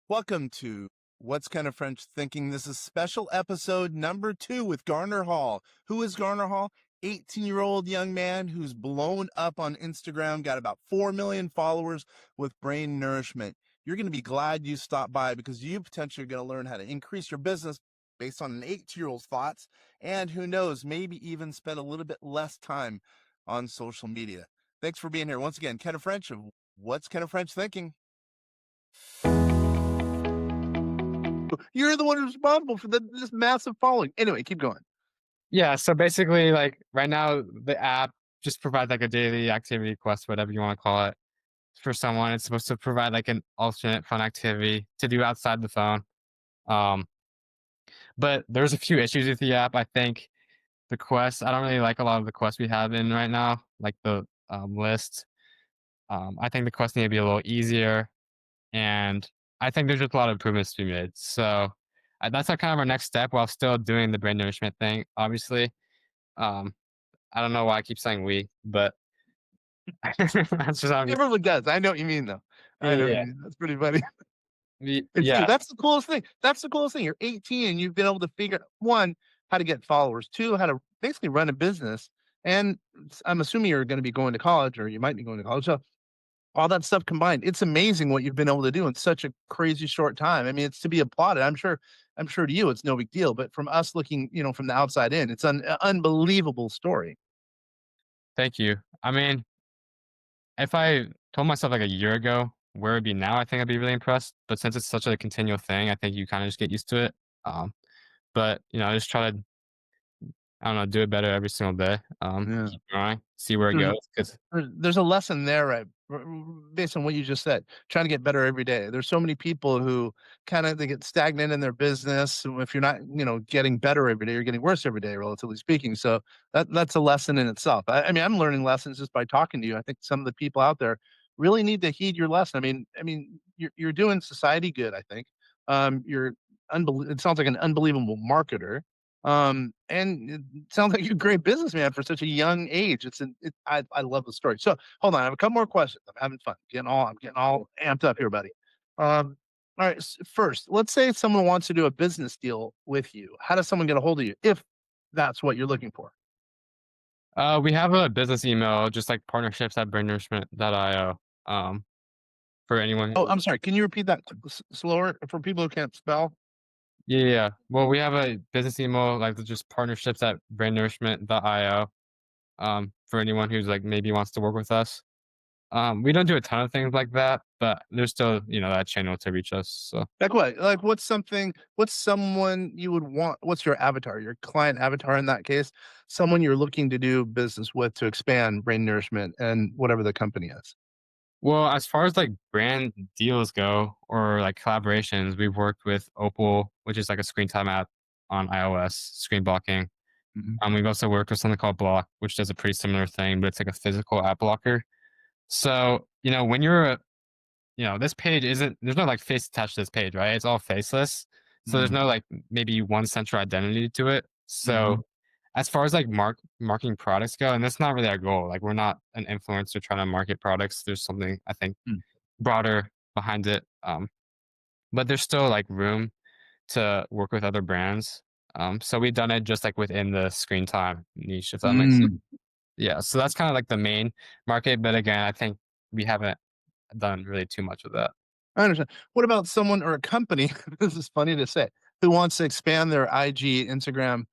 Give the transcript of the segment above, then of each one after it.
Welcome to What's Kind of French Thinking. This is special episode number 2 with Garner Hall. Who is Garner Hall? 18-year-old young man who's blown up on Instagram, got about 4 million followers with brain nourishment. You're going to be glad you stopped by because you potentially are going to learn how to increase your business based on an 18-year-old's thoughts. And who knows, maybe even spend a little bit less time on social media. Thanks for being here. Once again, Ken of French of What's Kind of French Thinking. You're the one who's responsible for this massive following. Anyway, keep going. Yeah, so basically, like right now, the app just provides like a daily activity quest, whatever you want to call it, for someone. It's supposed to provide like an alternate fun activity to do outside the phone. Um, but there's a few issues with the app. I think the quests. I don't really like a lot of the quests we have in right now, like the list. I think the quests need to be a little easier, and I think there's just a lot of improvements to be made. So that's like kind of our next step, while still doing the brain nourishment thing. Obviously, um, I don't know why I keep saying we, but that's just how I'm used. Everyone does. I know what you mean, though. I know what you Yeah, mean. That's pretty funny. It's true. yeah. That's the coolest thing. That's the coolest thing. You're 18 and you've been able to figure one, how to get followers, two, how to basically run a business. And I'm assuming you're going to be going to college, or you might be going to college. So all that stuff combined, it's amazing what you've been able to do in such a crazy short time. I mean, it's to be applauded. I'm sure to you it's no big deal, but from us looking, from the outside in, it's an unbelievable story. Thank you. I mean, if I told myself like a year ago where it'd be now, I think I'd be really impressed. But since it's such a continual thing, I think you kind of just get used to it. Um, but I just try to, I don't know, do it better every single day. Yeah. Keep going, see where it goes. Because There's a lesson there, right? Based on what you just said, trying to get better every day. There's so many people who they get stagnant in their business. If you're not, getting better every day, you're getting worse every day, relatively speaking. So that's a lesson in itself. I mean, I'm learning lessons just by talking to you. I think some of the people out there really need to heed your lesson. I mean, you're doing society good. I think you're It sounds like an unbelievable marketer. And it sounds like you're a great businessman for such a young age. I love the story. So hold on, I have a couple more questions. I'm having fun. I'm getting all amped up here, buddy. All right. First, let's say someone wants to do a business deal with you. How does someone get a hold of you if that's what you're looking for? we have a business email, just like partnerships at brainnourishment.io. For anyone Oh, who, I'm sorry. Can you repeat that slower for people who can't spell? yeah, yeah, yeah. Well, we have a business email, like just partnerships at brainnourishment.io. For anyone who's like maybe wants to work with us. We don't do a ton of things like that, but there's still, that channel to reach us. So, Like what? Like what's someone you would want? What's your avatar, your client avatar in that case? Someone you're looking to do business with to expand brain nourishment and whatever the company is. well, as far as like brand deals go or like collaborations, we've worked with Opal, which is like a screen time app on iOS, screen blocking. Mhm. We've also worked with something called Block, which does a pretty similar thing, but it's like a physical app blocker. So, when you're this page isn't there's no like face attached to this page, right? It's all faceless. So there's Mm, no like maybe one central identity to it. mhm, So as far as like marketing products go, and that's not really our goal. Like we're not an influencer trying to market products. There's something I think mm. broader behind it. But there's still like room to work with other brands. So we've done it just like within the screen time niche, if that makes sense. Mm. Yeah. So that's kind of like the main market. But again, I think we haven't done really too much of that. I understand. What about someone or a company, this is funny to say, who wants to expand their IG, Instagram,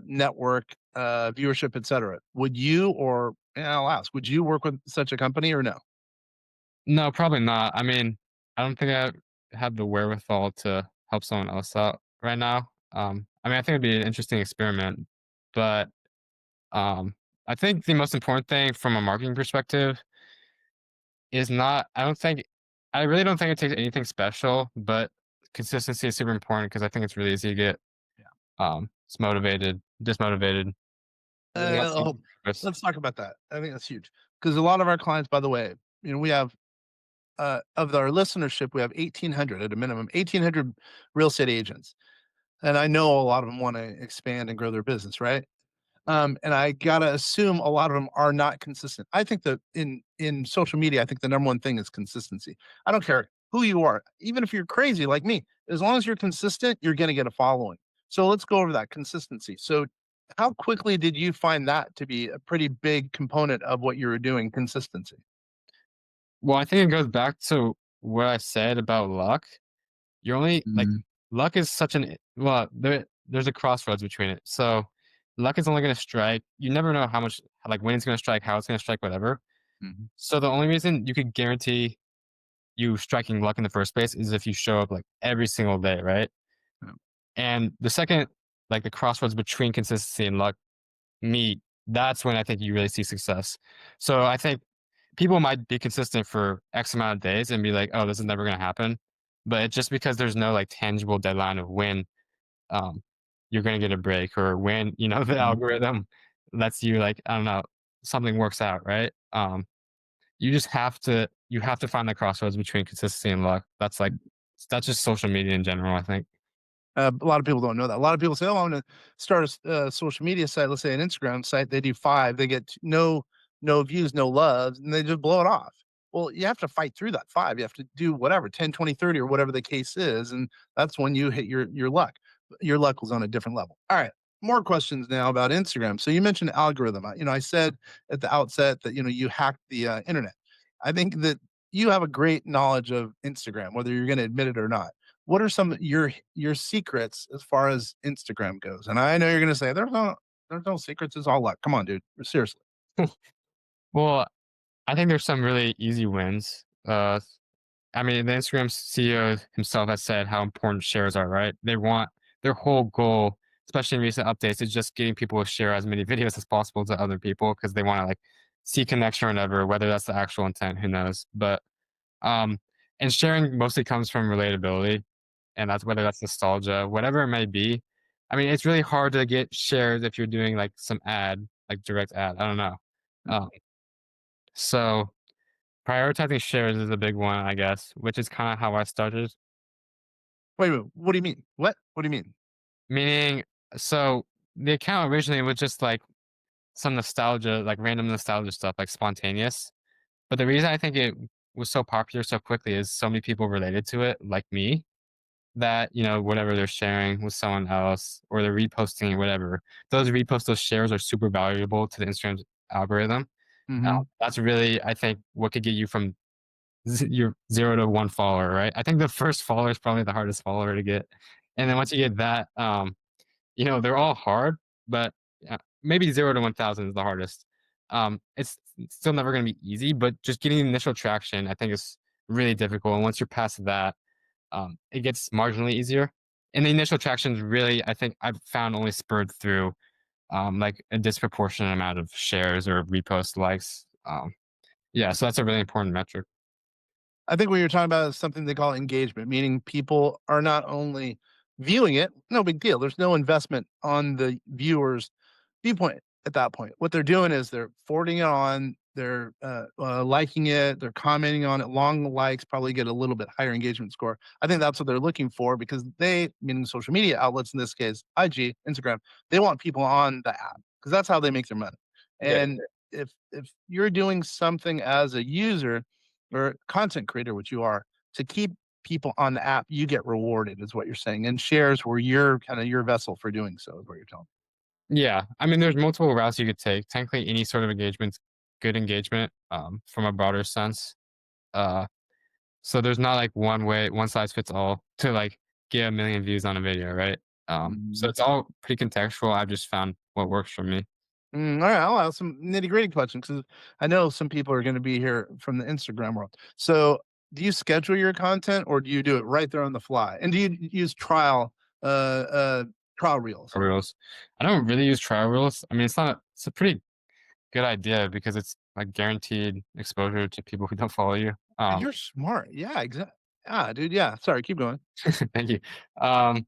network, viewership, etcetera? Would you or and I'll ask, would you work with such a company or no? No, probably not. I mean, I don't think I have the wherewithal to help someone else out right now. I mean, I think it'd be an interesting experiment, but um, I think the most important thing from a marketing perspective is not. I really don't think it takes anything special, but consistency is super important because I think it's really easy to get dismotivated. Uh, Unless you oh, focus. let's talk about that. I think that's huge because a lot of our clients, by the way, we have of our listenership, we have 1,800 at a minimum, 1,800 real estate agents, and I know a lot of them want to expand and grow their business, right? And I gotta assume a lot of them are not consistent. I think that in social media, I think the number one thing is consistency. I don't care who you are. Even if you're crazy like me, as long as you're consistent, you're going to get a following. So let's go over that consistency. So, how quickly did you find that to be a pretty big component of what you were doing? Consistency. Well, I think it goes back to what I said about luck. You're only like Mm, luck is such an well, there's a crossroads between it. So luck is only gonna strike. You never know how much like when it's gonna strike, how it's gonna strike, whatever. mhm, So the only reason you could guarantee you striking luck in the first place is if you show up like every single day, right? yeah, And the second like the crossroads between consistency and luck meet, that's when I think you really see success. So I think people might be consistent for X amount of days and be like, "Oh, this is never gonna happen." But it's just because there's no like tangible deadline of when um, you're gonna get a break or when, the mhm, algorithm lets you like, I don't know, something works out, right? You have to find the crossroads between consistency and luck. That's just social media in general, I think. a lot of people don't know that. A lot of people say, "Oh, I'm going to start social media site. Let's say an Instagram site." They do five. They get no views, no loves, and they just blow it off. Well, you have to fight through that five. You have to do whatever 10, 20, 30, or whatever the case is, and that's when you hit your luck. Your luck was on a different level. All right, more questions now about Instagram. So you mentioned algorithm. I said at the outset that you hacked the internet. I think that you have a great knowledge of Instagram, whether you're going to admit it or not. What are some of your secrets as far as Instagram goes? And I know you're gonna say, "There's no secrets, it's all luck." Come on, dude. Seriously. Well, I think there's some really easy wins. I mean, the Instagram CEO himself has said how important shares are, right? They want their whole goal, especially in recent updates, is just getting people to share as many videos as possible to other people because they want to like see connection or whatever, whether that's the actual intent, who knows? But um and sharing mostly comes from relatability, and that's whether that's nostalgia, whatever it may be. I mean, it's really hard to get shares if you're doing like some ad, like direct ad. I don't know. Um, so prioritizing shares is a big one, I guess, which is kind of how I started. Wait, what do you mean? What? What do you mean? Meaning, so the account originally was just like some nostalgia, like random nostalgia stuff, like spontaneous. But the reason I think it was so popular so quickly is so many people related to it, like me, that, whatever they're sharing with someone else or they're reposting, whatever, those reposts, those shares are super valuable to the Instagram algorithm. Mhm. That's really, I think, what could get you from your 0 to 1 follower, right? I think the first follower is probably the hardest follower to get. And then once you get that, they're all hard, but maybe 0 to 1,000 is the hardest. It's still never going to be easy, but just getting initial traction, I think, is really difficult. And once you're past that, it gets marginally easier. And the initial traction is really, I think, I've found only spurred through like a disproportionate amount of shares or repost likes. Yeah, so that's a really important metric. I think what you're talking about is something they call engagement, meaning people are not only viewing it, no big deal. There's no investment on the viewer's viewpoint at that point. What they're doing is they're forwarding it on, they're liking it, they're commenting on it. Long likes probably get a little bit higher engagement score. I think that's what they're looking for because they, meaning social media outlets in this case, IG, Instagram, they want people on the app because that's how they make their money. Yeah. And if you're doing something as a user or content creator, which you are, to keep people on the app, you get rewarded, is what you're saying. And shares were your kind of your vessel for doing so, is what you're telling me. Yeah, I mean, there's multiple routes you could take. Technically, any sort of engagement's good engagement, from a broader sense. Uh, so there's not like one way, one size fits all to like get a million views on a video, right? So Mm. it's all pretty contextual. I've just found what works for me. All right, I'll have some nitty gritty questions because I know some people are going to be here from the Instagram world. So, do you schedule your content or do you do it right there on the fly? And do you use uh, uh, trial reels? Trial reels. I don't really use trial reels. I mean, it's a pretty good idea because it's like guaranteed exposure to people who don't follow you. You're smart. Yeah, exactly. Yeah, dude. Yeah. Sorry, keep going. Thank you. Um,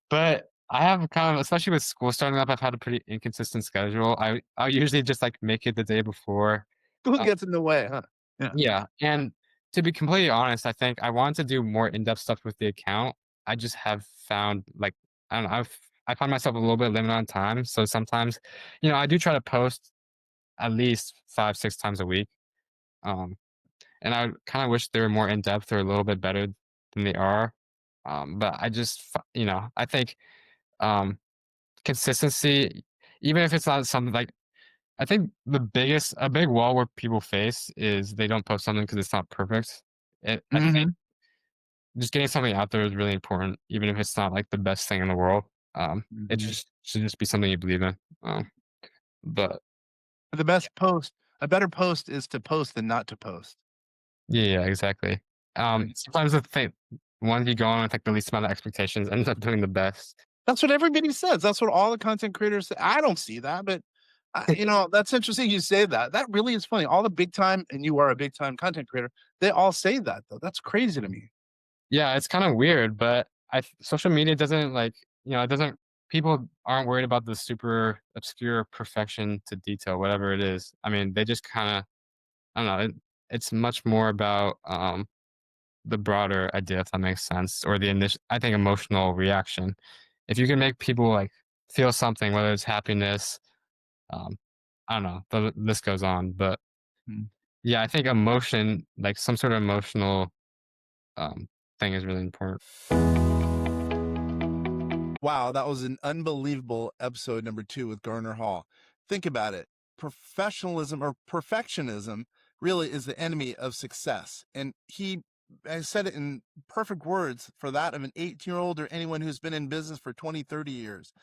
But I have kind of especially with school starting up, I've had a pretty inconsistent schedule. I usually just, like, make it the day before. Who Uh gets in the way, huh? Yeah. yeah, and to be completely honest, I think I wanted to do more in-depth stuff with the account. I just have found, like, I don't know, I find myself a little bit limited on time, so sometimes, I do try to post at least 5, 6 times a week, um, and I kind of wish they were more in depth or a little bit better than they are. But I think um, consistency, even if it's not something like I think a big wall where people face is they don't post something because it's not perfect. I think Mhm. just getting something out there is really important, even if it's not like the best thing in the world. It Mhm. just should just be something you believe in. But The best post a better post is to post than not to post. yeah, exactly. Right. Sometimes the thing one you go on with like the least amount of expectations ends up doing the best. That's what everybody says. That's what all the content creators say. I don't see that, but, that's interesting you say that. That really is funny. All the big time and you are a big time content creator, they all say that, though. That's crazy to me. Yeah, it's kind of weird, but social media doesn't it doesn't people aren't worried about the super obscure perfection to detail, whatever it is. I mean, they just kind of I don't know. It's much more about the broader idea, if that makes sense, or the initial, I think, emotional reaction. If you can make people like feel something, whether it's happiness, um, I don't know, the list goes on. But Mm. yeah, I think emotion, like some sort of emotional um, thing, is really important. Wow, that was an unbelievable episode number 2 with Garner Hall. Think about it. Professionalism or perfectionism really is the enemy of success. And I said it in perfect words for that of an 18-year-old or anyone who's been in business for 20, 30 years.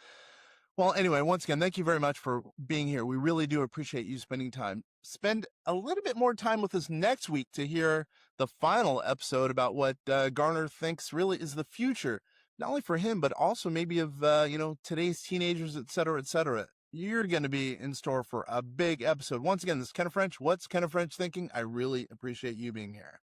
Well, anyway, once again, thank you very much for being here. We really do appreciate you spending time. Spend a little bit more time with us next week to hear the final episode about what Garner thinks really is the future, not only for him, but also maybe of, today's teenagers, et cetera, et cetera. You're going to be in store for a big episode. Once again, this is Ken of French. What's Ken of French thinking? I really appreciate you being here.